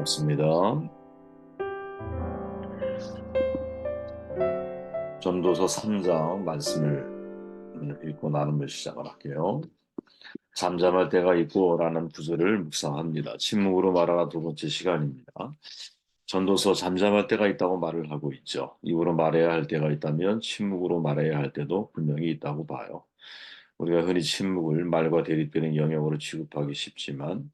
반갑습니다. 전도서 3장 말씀을 읽고 나눔을 시작을 할게요. 잠잠할 때가 있고라는 구절을 묵상합니다. 침묵으로 말하라 두 번째 시간입니다. 전도서 잠잠할 때가 있다고 말을 하고 있죠. 입으로 말해야 할 때가 있다면 침묵으로 말해야 할 때도 분명히 있다고 봐요. 우리가 흔히 침묵을 말과 대립되는 영역으로 취급하기 쉽지만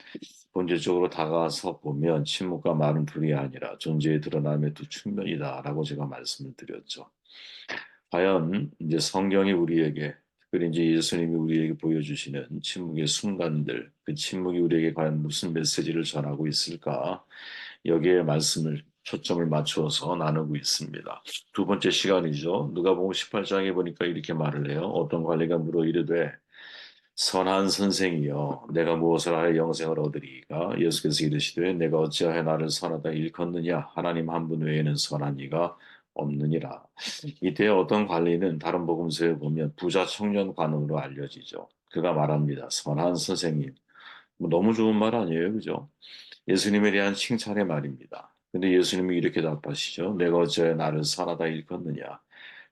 본질적으로 다가가서 보면 침묵과 말은 둘이 아니라 존재의 드러남의 두 측면이다라고 제가 말씀을 드렸죠. 과연 이제 성경이 우리에게 특별히 이제 예수님이 우리에게 보여주시는 침묵의 순간들, 그 침묵이 우리에게 과연 무슨 메시지를 전하고 있을까? 여기에 말씀을 초점을 맞추어서 나누고 있습니다. 두 번째 시간이죠. 누가복음 18장에 보니까 이렇게 말을 해요. 어떤 관리가 물어 이르되 선한 선생이여 내가 무엇을 하여 영생을 얻으리이까 예수께서 이르시되 내가 어찌하여 나를 선하다 일컫느냐 하나님 한 분 외에는 선한 이가 없느니라. 이때 어떤 관리는 다른 복음서에 보면 부자 청년 관원으로 알려지죠. 그가 말합니다. 선한 선생님. 뭐 너무 좋은 말 아니에요, 그죠? 예수님에 대한 칭찬의 말입니다. 근데 예수님이 이렇게 답하시죠. 내가 어찌하여 나를 선하다 일컫느냐.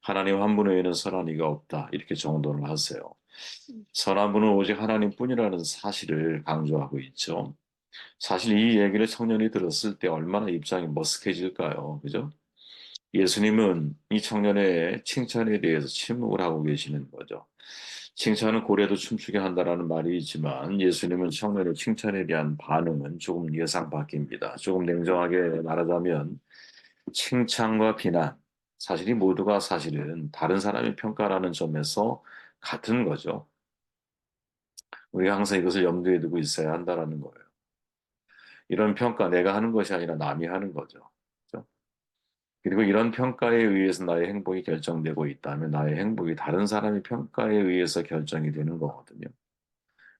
하나님 한 분 외에는 선한 이가 없다. 이렇게 정돈을 하세요. 선한 분은 오직 하나님뿐이라는 사실을 강조하고 있죠. 사실 이 얘기를 청년이 들었을 때 얼마나 입장이 머쓱해질까요? 그죠? 예수님은 이 청년의 칭찬에 대해서 침묵을 하고 계시는 거죠. 칭찬은 고래도 춤추게 한다라는 말이 있지만 예수님은 청년의 칭찬에 대한 반응은 조금 예상 밖입니다. 조금 냉정하게 말하자면 칭찬과 비난, 사실이 모두가 사실은 다른 사람의 평가라는 점에서 같은 거죠. 우리가 항상 이것을 염두에 두고 있어야 한다라는 거예요. 이런 평가 내가 하는 것이 아니라 남이 하는 거죠. 그죠? 그리고 이런 평가에 의해서 나의 행복이 결정되고 있다면 나의 행복이 다른 사람의 평가에 의해서 결정이 되는 거거든요.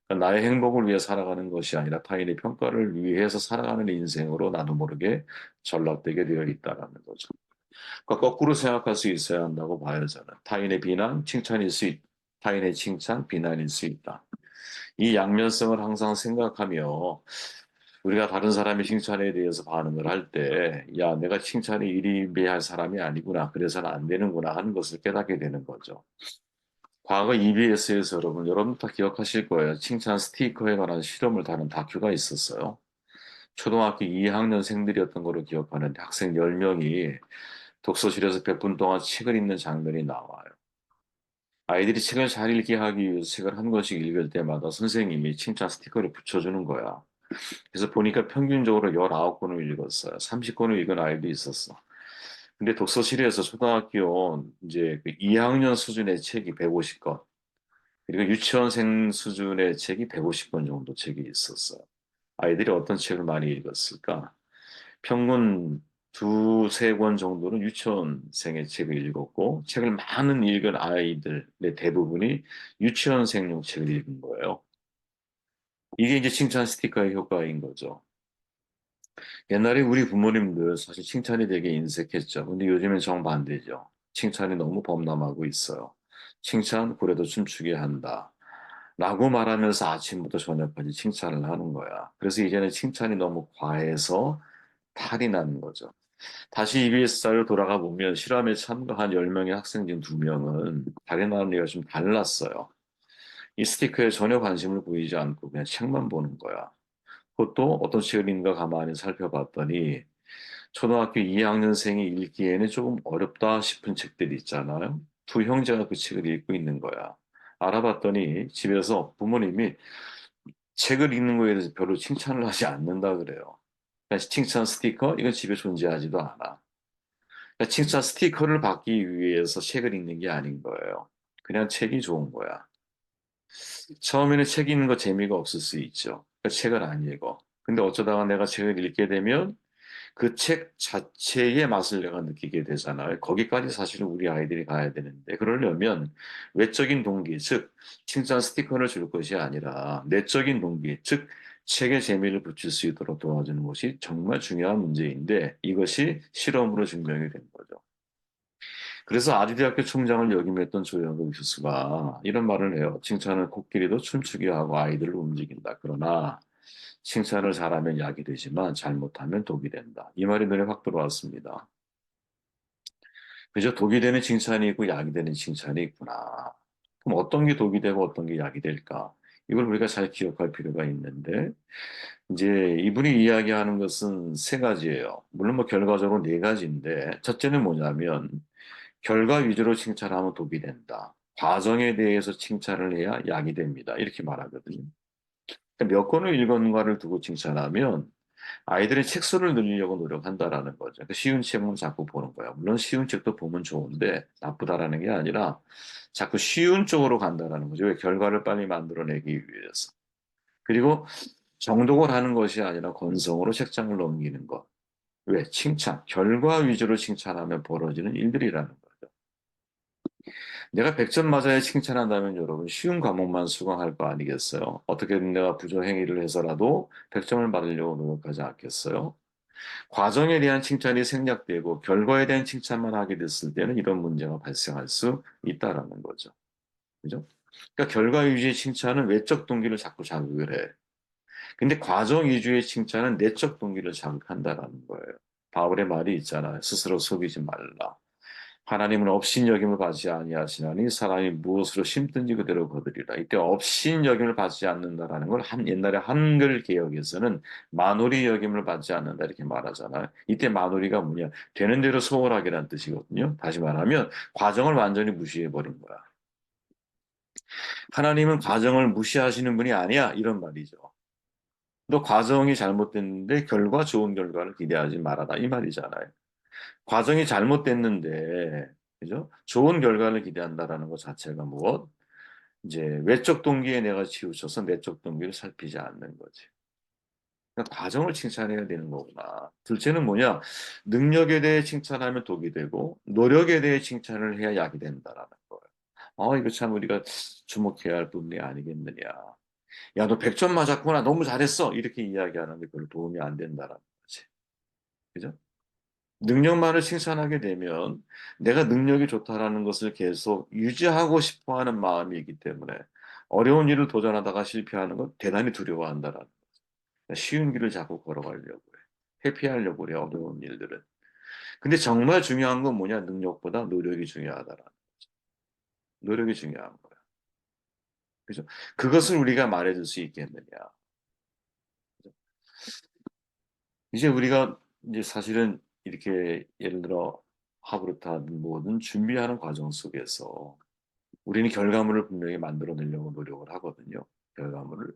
그러니까 나의 행복을 위해 살아가는 것이 아니라 타인의 평가를 위해서 살아가는 인생으로 나도 모르게 전락되게 되어 있다라는 거죠. 그러니까 거꾸로 생각할 수 있어야 한다고 봐요, 저는. 타인의 비난, 칭찬일 수 있다. 타인의 칭찬, 비난일 수 있다. 이 양면성을 항상 생각하며 우리가 다른 사람의 칭찬에 대해서 반응을 할 때, 야, 내가 칭찬에 일희매할 사람이 아니구나. 그래서는 안 되는구나 하는 것을 깨닫게 되는 거죠. 과거 EBS에서 여러분 다 기억하실 거예요. 칭찬 스티커에 관한 실험을 다룬 다큐가 있었어요. 초등학교 2학년생들이었던 걸로 기억하는데 학생 10명이 독서실에서 100분 동안 책을 읽는 장면이 나와요. 아이들이 책을 잘 읽게 하기 위해서 책을 한 권씩 읽을 때마다 선생님이 칭찬 스티커를 붙여주는 거야. 그래서 보니까 평균적으로 19권을 읽었어요. 30권을 읽은 아이도 있었어. 근데 독서실에서 초등학교 이제 그 2학년 수준의 책이 150권, 그리고 유치원생 수준의 책이 150권 정도 책이 있었어요. 아이들이 어떤 책을 많이 읽었을까? 평균 두세 권 정도는 유치원생의 책을 읽었고, 책을 많은 읽은 아이들의 대부분이 유치원생용 책을 읽은 거예요. 이게 이제 칭찬 스티커의 효과인 거죠. 옛날에 우리 부모님들 사실 칭찬이 되게 인색했죠. 근데 요즘엔 정반대죠. 칭찬이 너무 범람하고 있어요. 칭찬, 그래도 춤추게 한다. 라고 말하면서 아침부터 저녁까지 칭찬을 하는 거야. 그래서 이제는 칭찬이 너무 과해서 탈이 나는 거죠. 다시 EBS사로 돌아가 보면 실험에 참가한 10명의 학생 중 2명은 다른 나라가 좀 달랐어요. 이 스티커에 전혀 관심을 보이지 않고 그냥 책만 보는 거야. 그것도 어떤 책을 읽는가 가만히 살펴봤더니 초등학교 2학년생이 읽기에는 조금 어렵다 싶은 책들이 있잖아요. 두 형제가 그 책을 읽고 있는 거야. 알아봤더니 집에서 부모님이 책을 읽는 거에 대해서 별로 칭찬을 하지 않는다 그래요. 그러니까 칭찬 스티커? 이건 집에 존재하지도 않아. 그러니까 칭찬 스티커를 받기 위해서 책을 읽는 게 아닌 거예요. 그냥 책이 좋은 거야. 처음에는 책 읽는 거 재미가 없을 수 있죠. 그러니까 책을 안 읽어. 근데 어쩌다가 내가 책을 읽게 되면 그 책 자체의 맛을 내가 느끼게 되잖아요. 거기까지 사실은 우리 아이들이 가야 되는데, 그러려면 외적인 동기, 즉, 칭찬 스티커를 줄 것이 아니라 내적인 동기, 즉, 책에 재미를 붙일 수 있도록 도와주는 것이 정말 중요한 문제인데, 이것이 실험으로 증명이 된 거죠. 그래서 아디대학교 총장을 역임했던 조영근 교수가 이런 말을 해요. 칭찬은 코끼리도 춤추게 하고 아이들을 움직인다. 그러나 칭찬을 잘하면 약이 되지만 잘못하면 독이 된다. 이 말이 눈에 확 들어왔습니다. 그죠? 독이 되는 칭찬이 있고 약이 되는 칭찬이 있구나. 그럼 어떤 게 독이 되고 어떤 게 약이 될까? 이걸 우리가 잘 기억할 필요가 있는데, 이제 이분이 이야기하는 것은 세 가지예요. 물론 뭐 결과적으로 네 가지인데, 첫째는 뭐냐면, 결과 위주로 칭찬하면 독이 된다. 과정에 대해서 칭찬을 해야 약이 됩니다. 이렇게 말하거든요. 그러니까 몇 권을 읽었는가를 두고 칭찬하면 아이들의 책수를 늘리려고 노력한다라는 거죠. 그 쉬운 책만 자꾸 보는 거야. 물론 쉬운 책도 보면 좋은데 나쁘다라는 게 아니라 자꾸 쉬운 쪽으로 간다라는 거죠. 왜 결과를 빨리 만들어내기 위해서. 그리고 정독을 하는 것이 아니라 건성으로 책장을 넘기는 것. 왜? 칭찬. 결과 위주로 칭찬하면 벌어지는 일들이라는 거죠. 내가 100점 맞아야 칭찬한다면 여러분 쉬운 과목만 수강할 거 아니겠어요? 어떻게든 내가 부조행위를 해서라도 100점을 받으려고 노력하지 않겠어요? 과정에 대한 칭찬이 생략되고 결과에 대한 칭찬만 하게 됐을 때는 이런 문제가 발생할 수 있다라는 거죠. 그죠? 그러니까 결과 위주의 칭찬은 외적 동기를 자꾸 자극을 해. 근데 과정 위주의 칭찬은 내적 동기를 자극한다라는 거예요. 바울의 말이 있잖아요. 스스로 속이지 말라. 하나님은 업신여김을 받지 아니하시나니 사람이 무엇으로 심든지 그대로 거두리라. 이때 업신여김을 받지 않는다라는 걸 옛날에 한글 개혁에서는 만우리 여김을 받지 않는다 이렇게 말하잖아요. 이때 만우리가 뭐냐? 되는 대로 소홀하게란 뜻이거든요. 다시 말하면 과정을 완전히 무시해 버린 거야. 하나님은 과정을 무시하시는 분이 아니야 이런 말이죠. 너 과정이 잘못됐는데 좋은 결과를 기대하지 말아라 이 말이잖아요. 과정이 잘못됐는데, 그죠? 좋은 결과를 기대한다라는 것 자체가 무엇? 이제 외적 동기에 내가 치우쳐서 내적 동기를 살피지 않는 거지. 그러니까 과정을 칭찬해야 되는 거구나. 둘째는 뭐냐? 능력에 대해 칭찬하면 독이 되고, 노력에 대해 칭찬을 해야 약이 된다라는 거예요. 이거 참 우리가 주목해야 할 부분이 아니겠느냐. 야, 너 100점 맞았구나. 너무 잘했어. 이렇게 이야기하는데 별로 도움이 안 된다라는 거지. 그죠? 능력만을 칭찬하게 되면 내가 능력이 좋다라는 것을 계속 유지하고 싶어 하는 마음이기 때문에 어려운 일을 도전하다가 실패하는 건 대단히 두려워한다라는 거죠. 그러니까 쉬운 길을 자꾸 걸어가려고 해. 회피하려고 그래, 어려운 일들은. 근데 정말 중요한 건 뭐냐? 능력보다 노력이 중요하다라는. 노력이 중요한 거야. 그죠? 그것을 우리가 말해줄 수 있겠느냐. 그죠? 이제 우리가 이제 사실은 이렇게 예를 들어 하버릇하든 뭐든 준비하는 과정 속에서 우리는 결과물을 분명히 만들어내려고 노력을 하거든요. 결과물을.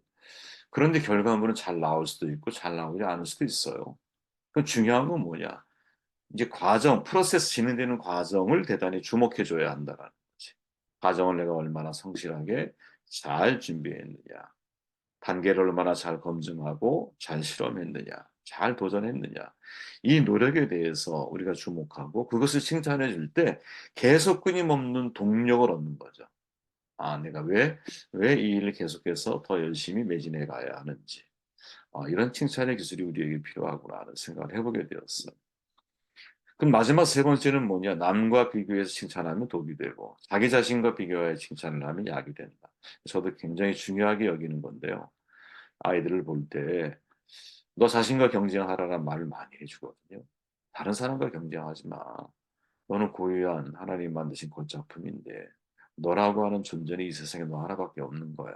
그런데 결과물은 잘 나올 수도 있고 잘 나오지 않을 수도 있어요. 그 중요한 건 뭐냐? 이제 프로세스 진행되는 과정을 대단히 주목해 줘야 한다는 거지. 과정을 내가 얼마나 성실하게 잘 준비했느냐. 단계를 얼마나 잘 검증하고 잘 실험했느냐. 잘 도전했느냐. 이 노력에 대해서 우리가 주목하고 그것을 칭찬해 줄 때 계속 끊임없는 동력을 얻는 거죠. 내가 왜 이 일을 계속해서 더 열심히 매진해 가야 하는지. 이런 칭찬의 기술이 우리에게 필요하구나 하는 생각을 해보게 되었어. 그럼 마지막 세 번째는 뭐냐? 남과 비교해서 칭찬하면 독이 되고, 자기 자신과 비교해 칭찬을 하면 약이 된다. 저도 굉장히 중요하게 여기는 건데요. 아이들을 볼 때, 너 자신과 경쟁하라는 말을 많이 해주거든요. 다른 사람과 경쟁하지 마. 너는 고유한 하나님 만드신 꽃작품인데, 너라고 하는 존재는 이 세상에 너 하나밖에 없는 거야.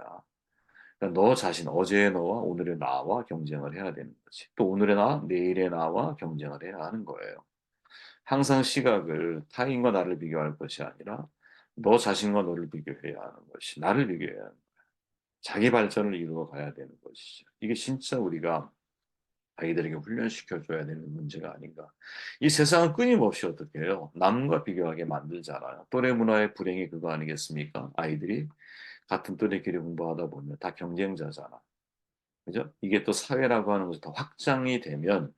그러니까 너 자신, 어제의 너와 오늘의 나와 경쟁을 해야 되는 거지. 또 오늘의 나, 내일의 나와 경쟁을 해야 하는 거예요. 항상 시각을 타인과 나를 비교할 것이 아니라 너 자신과 너를 비교해야 하는 것이, 나를 비교해야 하는 거야. 자기 발전을 이루어 가야 되는 것이죠. 이게 진짜 우리가 아이들에게 훈련시켜줘야 되는 문제가 아닌가. 이 세상은 끊임없이 어떻게 해요? 남과 비교하게 만들잖아요. 또래 문화의 불행이 그거 아니겠습니까? 아이들이 같은 또래끼리 공부하다 보면 다 경쟁자잖아. 그죠? 이게 또 사회라고 하는 것이 더 확장이 되면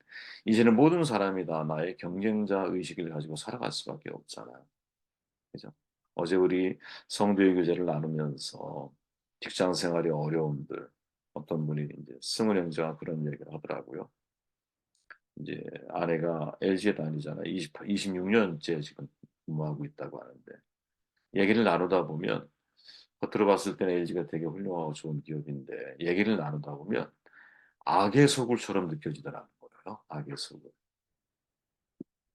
이제는 모든 사람이 다 나의 경쟁자 의식을 가지고 살아갈 수밖에 없잖아요. 그죠? 어제 우리 성도의 교제를 나누면서 직장 생활의 어려움들 어떤 분이 이제 승훈 형제가 그런 얘기를 하더라고요. 이제 아내가 LG에 다니잖아요. 26년째 지금 근무하고 있다고 하는데 얘기를 나누다 보면 겉으로 봤을 때는 LG가 되게 훌륭하고 좋은 기업인데 얘기를 나누다 보면 악의 소굴처럼 느껴지더라는 거예요. 악의 소굴.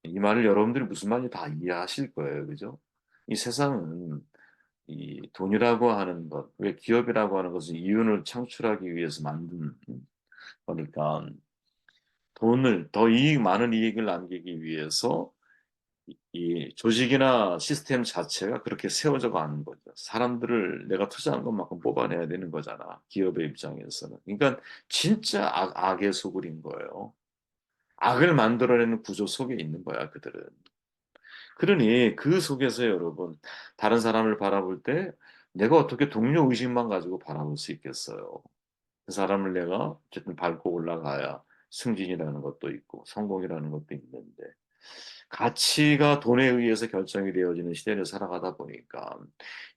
이 말을 여러분들이 무슨 말인지 다 이해하실 거예요. 그죠? 이 세상은 이 돈이라고 하는 것, 왜 기업이라고 하는 것은 이윤을 창출하기 위해서 만든 거니까 돈을 더 많은 이익을 남기기 위해서 이 조직이나 시스템 자체가 그렇게 세워져 가는 거죠. 사람들을 내가 투자한 것만큼 뽑아내야 되는 거잖아. 기업의 입장에서는. 그러니까 진짜 악의 소굴인 거예요. 악을 만들어내는 구조 속에 있는 거야, 그들은. 그러니 그 속에서 여러분, 다른 사람을 바라볼 때 내가 어떻게 동료 의식만 가지고 바라볼 수 있겠어요. 그 사람을 내가 어쨌든 밟고 올라가야 승진이라는 것도 있고 성공이라는 것도 있는데 가치가 돈에 의해서 결정이 되어지는 시대를 살아가다 보니까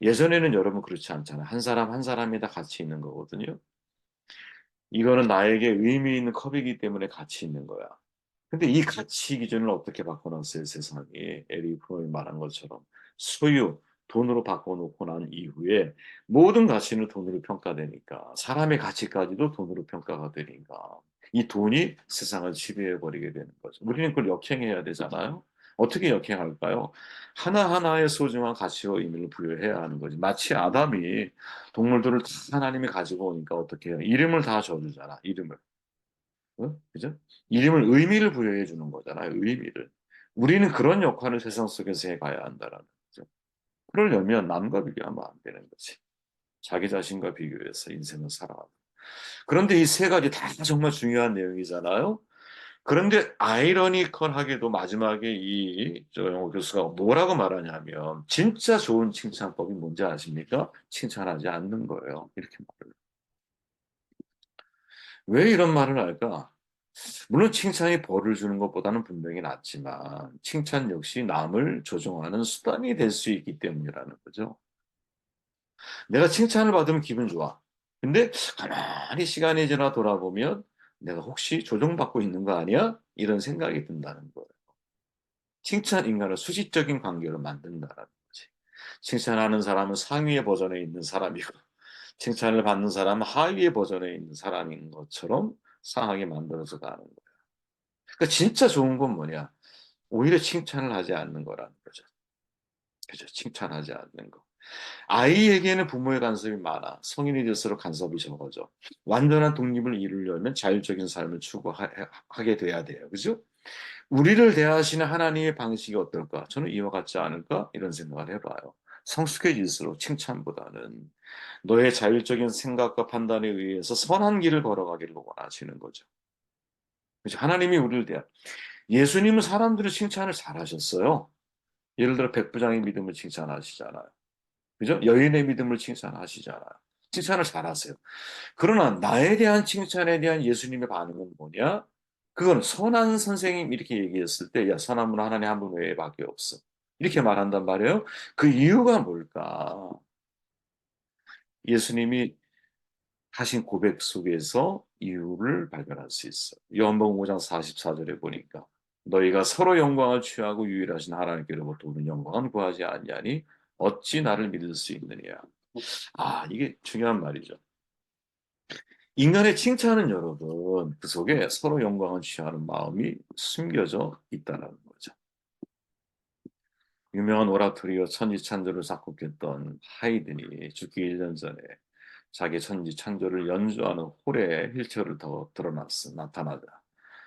예전에는 여러분 그렇지 않잖아요. 한 사람 한 사람이 다 가치 있는 거거든요. 이거는 나에게 의미 있는 컵이기 때문에 가치 있는 거야. 근데 이 가치 기준을 어떻게 바꿔놨어요, 세상이. 에리 프롬이 말한 것처럼. 소유, 돈으로 바꿔놓고 난 이후에 모든 가치는 돈으로 평가되니까, 사람의 가치까지도 돈으로 평가가 되니까, 이 돈이 세상을 지배해버리게 되는 거죠. 우리는 그걸 역행해야 되잖아요. 어떻게 역행할까요? 하나하나의 소중한 가치와 의미를 부여해야 하는 거지. 마치 아담이 동물들을 다 하나님이 가지고 오니까 어떻게 해요? 이름을 다 줘주잖아, 이름을. 그죠? 이름을 의미를 부여해 주는 거잖아요. 의미를. 우리는 그런 역할을 세상 속에서 해가야 한다라는 거죠. 그러려면 남과 비교하면 안 되는 거지. 자기 자신과 비교해서 인생을 살아가고. 그런데 이 세 가지 다 정말 중요한 내용이잖아요. 그런데 아이러니컬하게도 마지막에 이저 영어 교수가 뭐라고 말하냐면 진짜 좋은 칭찬법이 뭔지 아십니까? 칭찬하지 않는 거예요. 이렇게 말을. 왜 이런 말을 할까? 물론 칭찬이 벌을 주는 것보다는 분명히 낫지만 칭찬 역시 남을 조종하는 수단이 될 수 있기 때문이라는 거죠. 내가 칭찬을 받으면 기분 좋아. 근데 가만히 시간이 지나 돌아보면 내가 혹시 조종받고 있는 거 아니야? 이런 생각이 든다는 거예요. 칭찬 인간을 수직적인 관계로 만든다는 거지. 칭찬하는 사람은 상위의 버전에 있는 사람이고 칭찬을 받는 사람은 하위의 버전에 있는 사람인 것처럼 상하게 만들어서 가는 거예요. 그러니까 진짜 좋은 건 뭐냐? 오히려 칭찬을 하지 않는 거라는 거죠. 그죠? 칭찬하지 않는 거. 아이에게는 부모의 간섭이 많아. 성인이 될수록 간섭이 적어져. 완전한 독립을 이루려면 자율적인 삶을 추구하게 돼야 돼요. 그죠? 우리를 대하시는 하나님의 방식이 어떨까? 저는 이와 같지 않을까? 이런 생각을 해봐요. 성숙해질수록 칭찬보다는 너의 자율적인 생각과 판단에 의해서 선한 길을 걸어가기를 원하시는 거죠. 그죠? 하나님이 우리를 대하. 예수님은 사람들의 칭찬을 잘하셨어요. 예를 들어 백부장의 믿음을 칭찬하시잖아요. 그죠? 여인의 믿음을 칭찬하시잖아요. 칭찬을 잘하세요. 그러나 나에 대한 칭찬에 대한 예수님의 반응은 뭐냐? 그건 선한 선생님 이렇게 얘기했을 때, 야, 선한 분 하나님 한 분 외에밖에 없어. 이렇게 말한단 말이에요. 그 이유가 뭘까? 예수님이 하신 고백 속에서 이유를 발견할 수 있어요. 요한복음 5장 44절에 보니까 너희가 서로 영광을 취하고 유일하신 하나님께로부터 오는 영광은 구하지 아니하니 어찌 나를 믿을 수 있느냐. 아, 이게 중요한 말이죠. 인간의 칭찬은 여러분 그 속에 서로 영광을 취하는 마음이 숨겨져 있다는 거죠. 유명한 오라토리오 천지창조를 작곡했던 하이든이 죽기 1년 전에 자기 천지창조를 연주하는 홀에 휠체어를 더 나타나자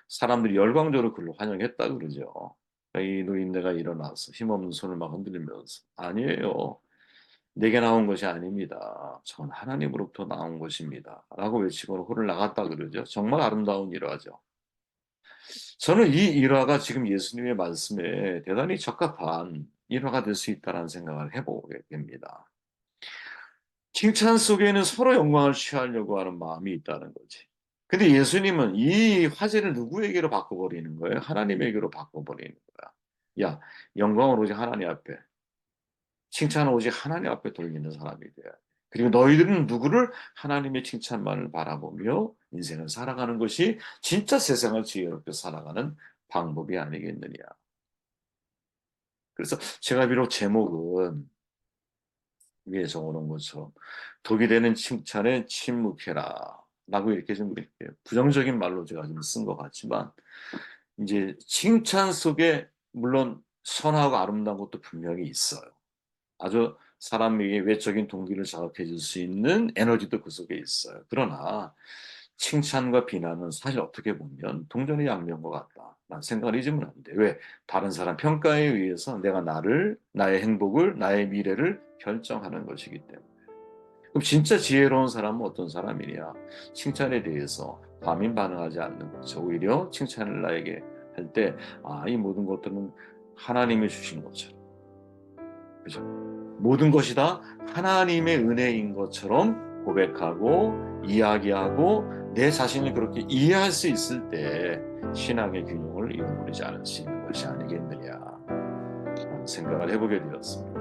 사람들이 열광적으로 그를 환영했다 그러죠. 이 노인네가 일어나서 힘없는 손을 막 흔들면서 아니에요. 내게 나온 것이 아닙니다. 전 하나님으로부터 나온 것입니다. 라고 외치고 홀을 나갔다 그러죠. 정말 아름다운 일화죠. 저는 이 일화가 지금 예수님의 말씀에 대단히 적합한 일화가 될 수 있다는 생각을 해보게 됩니다. 칭찬 속에는 서로 영광을 취하려고 하는 마음이 있다는 거지. 근데 예수님은 이 화제를 누구에게로 바꿔버리는 거예요? 하나님에게로 바꿔버리는 거야. 야, 영광을 오직 하나님 앞에, 칭찬을 오직 하나님 앞에 돌리는 사람이 돼야 돼. 그리고 너희들은 누구를 하나님의 칭찬만을 바라보며 인생을 살아가는 것이 진짜 세상을 지혜롭게 살아가는 방법이 아니겠느냐. 그래서 제가 비록 제목은 위에 적어놓은 것처럼 독이 되는 칭찬에 침묵해라. 라고 이렇게 좀 이렇게 부정적인 말로 제가 좀 쓴 것 같지만, 이제 칭찬 속에 물론 선하고 아름다운 것도 분명히 있어요. 아주 사람에게 외적인 동기를 자극해 줄 수 있는 에너지도 그 속에 있어요. 그러나 칭찬과 비난은 사실 어떻게 보면 동전의 양면과 같다라는 생각을 잊으면 안 돼. 왜? 다른 사람 평가에 의해서 내가 나의 행복을, 나의 미래를 결정하는 것이기 때문에. 그럼 진짜 지혜로운 사람은 어떤 사람이냐? 칭찬에 대해서 과민 반응하지 않는 거죠. 오히려 칭찬을 나에게 할 때, 아, 이 모든 것들은 하나님이 주신 것처럼. 그죠? 모든 것이 다 하나님의 은혜인 것처럼 고백하고 이야기하고 내 자신을 그렇게 이해할 수 있을 때 신앙의 균형을 잃어버리지 않을 수 있는 것이 아니겠느냐 하는 생각을 해보게 되었습니다.